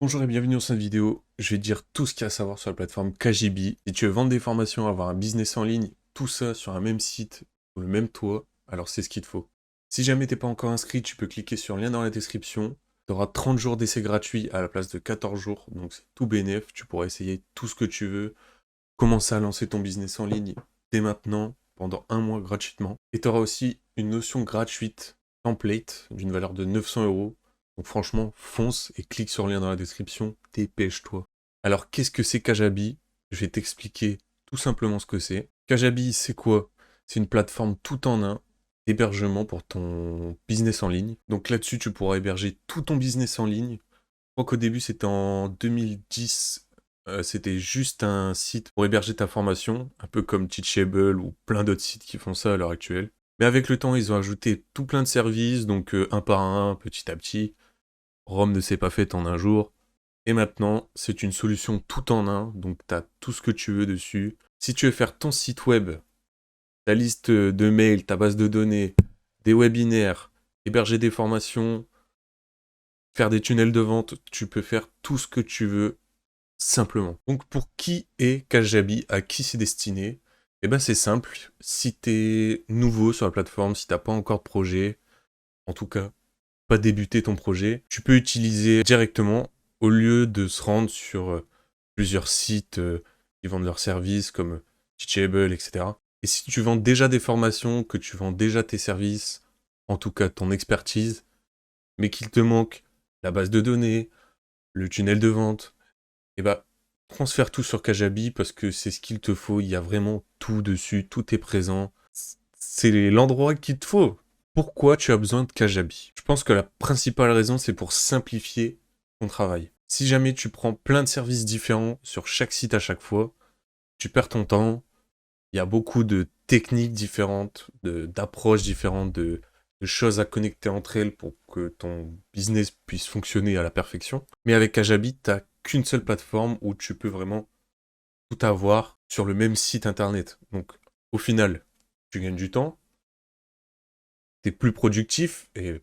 Bonjour et bienvenue dans cette vidéo. Je vais te dire tout ce qu'il y a à savoir sur la plateforme Kajibi. Si tu veux vendre des formations, avoir un business en ligne, tout ça sur un même site, ou le même toit, alors c'est ce qu'il te faut. Si jamais t'es pas encore inscrit, tu peux cliquer sur le lien dans la description. Tu auras 30 jours d'essai gratuit à la place de 14 jours, donc c'est tout bénef. Tu pourras essayer tout ce que tu veux, commencer à lancer ton business en ligne dès maintenant, pendant un mois gratuitement. Et tu auras aussi une notion gratuite, template, d'une valeur de 900 euros. Donc franchement, fonce et clique sur le lien dans la description, dépêche-toi. Alors qu'est-ce que c'est Kajabi? Je vais t'expliquer tout simplement ce que c'est. Kajabi, c'est quoi? C'est une plateforme tout en un d'hébergement pour ton business en ligne. Donc là-dessus, tu pourras héberger tout ton business en ligne. Je crois qu'au début, c'était en 2010. C'était juste un site pour héberger ta formation, un peu comme Teachable ou plein d'autres sites qui font ça à l'heure actuelle. Mais avec le temps, ils ont ajouté tout plein de services, donc un par un, petit à petit. Rome ne s'est pas faite en un jour. Et maintenant, c'est une solution tout en un, donc tu as tout ce que tu veux dessus. Si tu veux faire ton site web, ta liste de mails, ta base de données, des webinaires, héberger des formations, faire des tunnels de vente, tu peux faire tout ce que tu veux simplement. Donc pour qui est Kajabi, à qui c'est destiné? Eh ben c'est simple, si t'es nouveau sur la plateforme, si t'as pas encore de projet, en tout cas pas débuté ton projet, tu peux utiliser directement au lieu de se rendre sur plusieurs sites qui vendent leurs services comme Teachable, etc. Et si tu vends déjà des formations, que tu vends déjà tes services, en tout cas ton expertise, mais qu'il te manque la base de données, le tunnel de vente, et bah transfère tout sur Kajabi parce que c'est ce qu'il te faut, il y a vraiment tout dessus, tout est présent. C'est l'endroit qu'il te faut. Pourquoi tu as besoin de Kajabi? Je pense que la principale raison, c'est pour simplifier ton travail. Si jamais tu prends plein de services différents sur chaque site à chaque fois, tu perds ton temps. Il y a beaucoup de techniques différentes, d'approches différentes, de choses à connecter entre elles pour que ton business puisse fonctionner à la perfection. Mais avec Kajabi, tu n'as qu'une seule plateforme où tu peux vraiment tout avoir sur le même site internet. Donc, au final, tu gagnes du temps, tu es plus productif et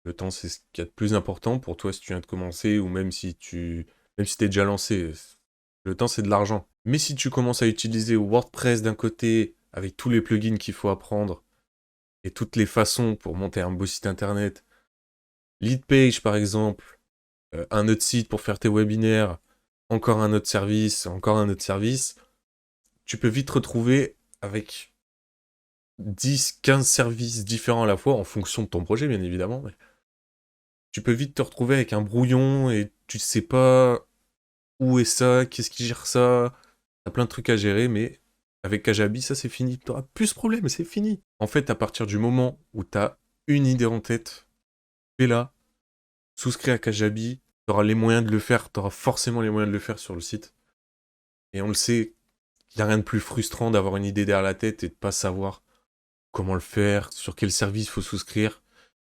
le temps, c'est ce qu'il y a de plus important pour toi si tu viens de commencer ou même si t'es déjà lancé. Le temps, c'est de l'argent. Mais si tu commences à utiliser WordPress d'un côté, avec tous les plugins qu'il faut apprendre, et toutes les façons pour monter un beau site internet, Leadpage par exemple, un autre site pour faire tes webinaires, encore un autre service, tu peux vite te retrouver avec 10, 15 services différents à la fois, en fonction de ton projet bien évidemment, tu peux vite te retrouver avec un brouillon et tu sais pas où est ça, qu'est-ce qui gère ça. T'as plein de trucs à gérer, mais avec Kajabi, ça c'est fini. T'auras plus ce problème, c'est fini. En fait, à partir du moment où t'as une idée en tête, fais-la, souscris à Kajabi, t'auras les moyens de le faire, t'auras forcément les moyens de le faire sur le site. Et on le sait, il n'y a rien de plus frustrant d'avoir une idée derrière la tête et de pas savoir comment le faire, sur quel service faut souscrire.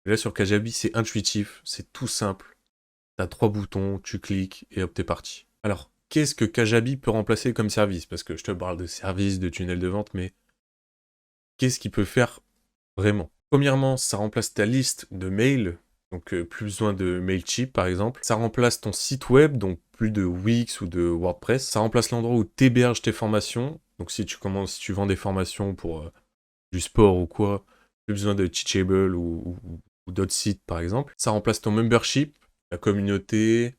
Et là, sur Kajabi, c'est intuitif, c'est tout simple. T'as 3 boutons, tu cliques et hop, t'es parti. Alors, qu'est-ce que Kajabi peut remplacer comme service? Parce que je te parle de service, de tunnel de vente, mais qu'est-ce qu'il peut faire vraiment? Premièrement, ça remplace ta liste de mails, donc plus besoin de Mailchimp par exemple. Ça remplace ton site web, donc plus de Wix ou de WordPress. Ça remplace l'endroit où tu héberges tes formations. Donc si tu vends des formations pour du sport ou quoi, plus besoin de Teachable ou d'autres sites par exemple. Ça remplace ton membership, la communauté.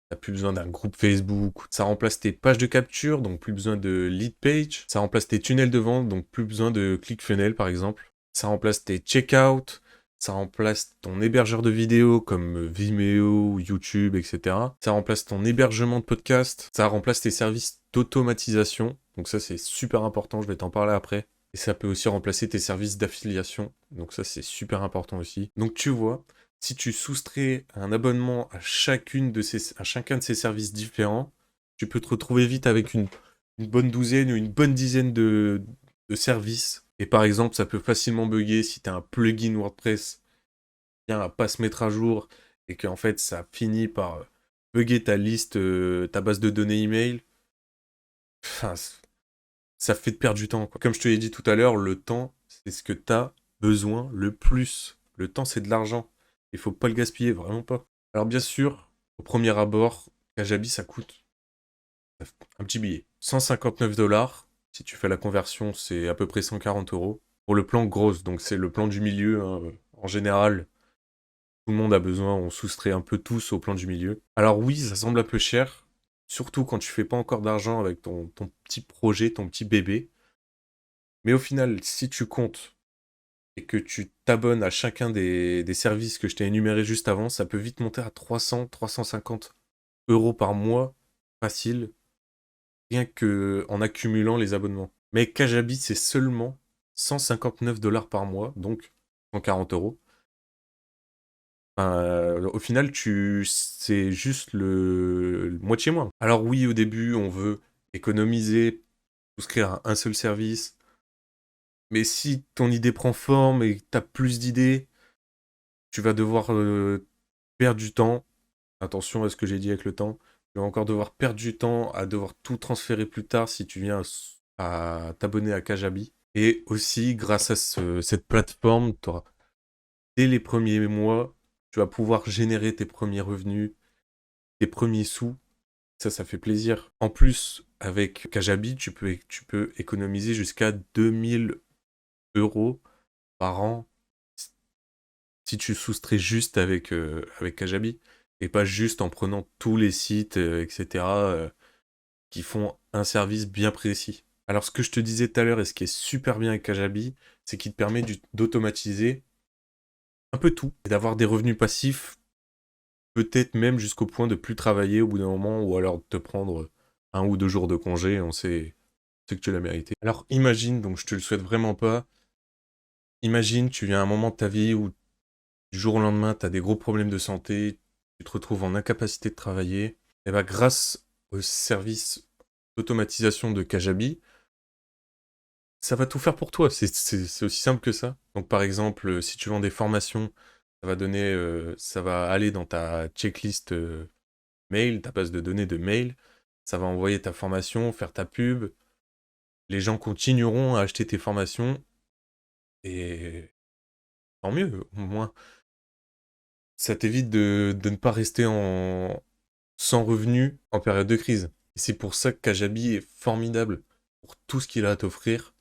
T'as plus besoin d'un groupe Facebook. Ça remplace tes pages de capture, donc plus besoin de lead page. Ça remplace tes tunnels de vente, donc plus besoin de ClickFunnels par exemple. Ça remplace tes checkout. Ça remplace ton hébergeur de vidéos comme Vimeo, YouTube, etc. Ça remplace ton hébergement de podcast. Ça remplace tes services d'automatisation. Donc ça c'est super important, je vais t'en parler après. Et ça peut aussi remplacer tes services d'affiliation. Donc ça c'est super important aussi. Donc tu vois, si tu soustrais un abonnement à chacun de ces services différents, tu peux te retrouver vite avec une bonne douzaine ou une bonne dizaine de services. Et par exemple, ça peut facilement bugger si tu as un plugin WordPress qui vient à pas se mettre à jour et qu'en fait ça finit par bugger ta liste, ta base de données email. Enfin, ça fait te perdre du temps, quoi. Comme je te l'ai dit tout à l'heure, le temps, c'est ce que tu as besoin le plus. Le temps, c'est de l'argent. Il faut pas le gaspiller, vraiment pas. Alors bien sûr, au premier abord, Kajabi, ça coûte un petit billet. 159 $. Si tu fais la conversion, c'est à peu près 140 euros. Pour le plan grosse, donc c'est le plan du milieu, hein. En général, tout le monde a besoin, on soustrait un peu tous au plan du milieu. Alors oui, ça semble un peu cher, surtout quand tu fais pas encore d'argent avec ton petit projet, ton petit bébé. Mais au final, si tu comptes et que tu t'abonnes à chacun des services que je t'ai énumérés juste avant, ça peut vite monter à 300-350 euros par mois, facile, rien que en accumulant les abonnements. Mais Kajabi, c'est seulement 159 $ par mois, donc 140 euros. Au final, c'est juste le moitié moins. Alors oui, au début, on veut économiser, souscrire à un seul service. Mais si ton idée prend forme et que tu as plus d'idées, tu vas devoir perdre du temps. Attention à ce que j'ai dit avec le temps. Tu vas encore devoir perdre du temps à devoir tout transférer plus tard si tu viens à t'abonner à Kajabi. Et aussi, grâce à cette plateforme, dès les premiers mois, tu vas pouvoir générer tes premiers revenus, tes premiers sous. Ça fait plaisir. En plus, avec Kajabi, tu peux économiser jusqu'à 2000 euros par an si tu soustrais juste avec Kajabi et pas juste en prenant tous les sites, etc., qui font un service bien précis. Alors, ce que je te disais tout à l'heure et ce qui est super bien avec Kajabi, c'est qu'il te permet d'automatiser un peu tout et d'avoir des revenus passifs, peut-être même jusqu'au point de plus travailler au bout d'un moment ou alors de te prendre 1 ou 2 jours de congé, on sait que tu l'as mérité. Alors, imagine, donc je te le souhaite vraiment pas, imagine, tu viens à un moment de ta vie où du jour au lendemain, tu as des gros problèmes de santé, tu te retrouves en incapacité de travailler, et bien grâce au service d'automatisation de Kajabi, ça va tout faire pour toi. C'est aussi simple que ça. Donc par exemple, si tu vends des formations, ça va aller dans ta checklist mail, ta base de données de mail, ça va envoyer ta formation, faire ta pub, les gens continueront à acheter tes formations, et tant mieux, au moins ça t'évite de ne pas rester sans revenu en période de crise. Et c'est pour ça que Kajabi est formidable pour tout ce qu'il a à t'offrir.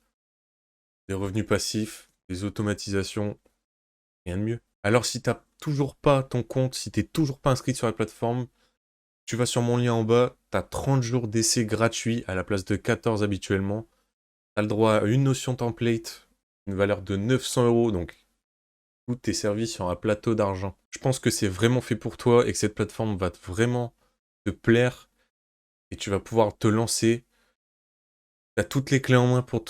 Des revenus passifs, des automatisations, rien de mieux. Alors si t'as toujours pas ton compte, si t'es toujours pas inscrit sur la plateforme, tu vas sur mon lien en bas, t'as 30 jours d'essai gratuit à la place de 14 habituellement. T'as le droit à une notion template, une valeur de 900 euros, donc tous tes services sur un plateau d'argent. Je pense que c'est vraiment fait pour toi et que cette plateforme va vraiment te plaire et tu vas pouvoir te lancer. Tu as toutes les clés en main pour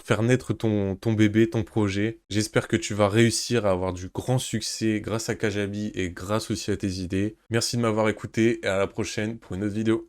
faire naître ton bébé, ton projet. J'espère que tu vas réussir à avoir du grand succès grâce à Kajabi et grâce aussi à tes idées. Merci de m'avoir écouté et à la prochaine pour une autre vidéo.